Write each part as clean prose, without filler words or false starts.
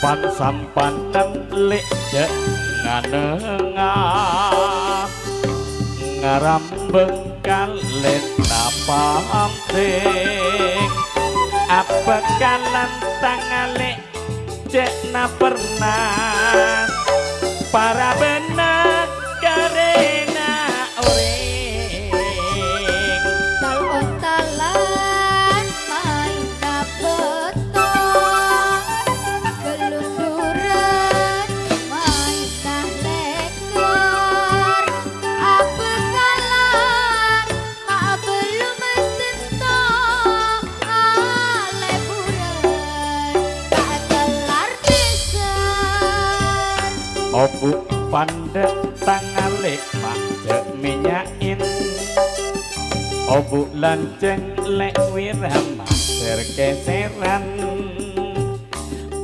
Pan sampanan lek jek nganengah ngarambeng kalet napamting apa kalan tangalek jek na pernah para benak karena orang talon talan main kabeto gelunduran main lekor apa kalan mak belum sento leburan tak kelar pisan obu pandek tangale mak jek minyakin obu lanceng lek wirama serkeseran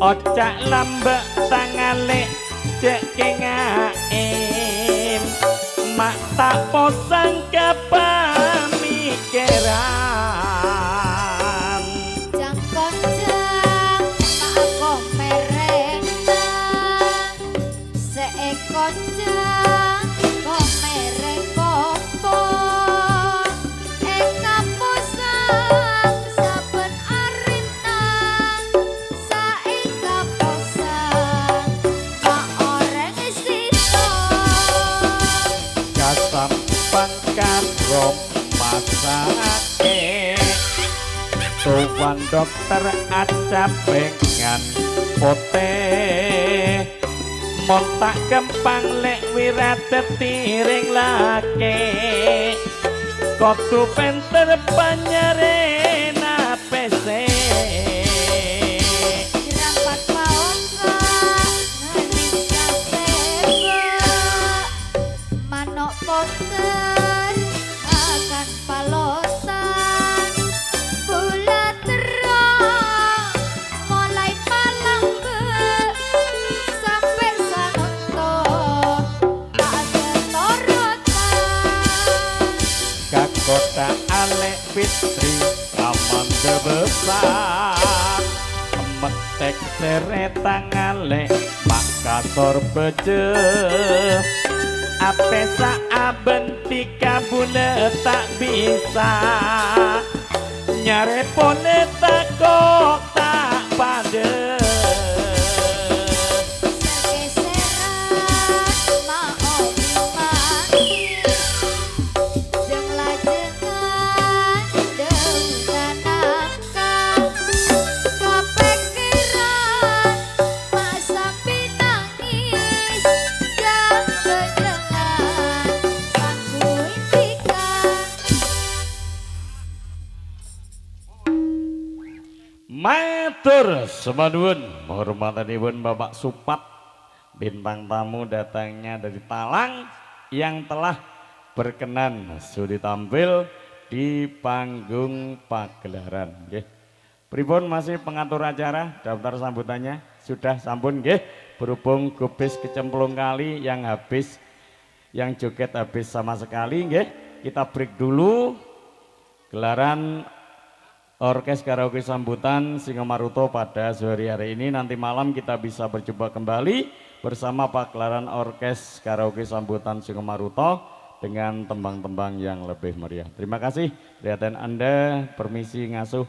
ocak lambek tangale cek kengain mak tak posang kepamikiran jangkojang mak merengdang seekojang kok mereng kopo eka posang saben arintang saeka posang mak oreng sito kasampan karo masake tuan dokter acap pengan pote montak kempang lek wirat tiring lake kotu penter panyarena pese Rampat paoka ngening kaseba manok poter akan palosan bulat terang mulai palambe sampai sanoto tak ada torotan kakota alek fitri aman besar metek seretang alek mak kator beje ape saaben tikabune tak bisa nyarepone tak kok tak pade Sergeseran ma obi mati jeung lajengan dengan nakal kepikiran mak sampai nangis dan lejengan sangku impikan Matur semanuwun hormatanipun Bapak Supat bintang tamu datangnya dari Talang yang telah berkenan sudi tampil di panggung pagelaran nggih. Pripun masih pengatur acara daftar sambutannya sudah sampun nggih berhubung gubis kecemplung kali yang joget habis sama sekali nggih. Kita break dulu gelaran Orkes Karaoke Sambutan Singomaruto pada sore hari ini. Nanti malam kita bisa berjumpa kembali bersama pagelaran Orkes Karaoke Sambutan Singomaruto dengan tembang-tembang yang lebih meriah. Terima kasih perhatian Anda, permisi ngasuh.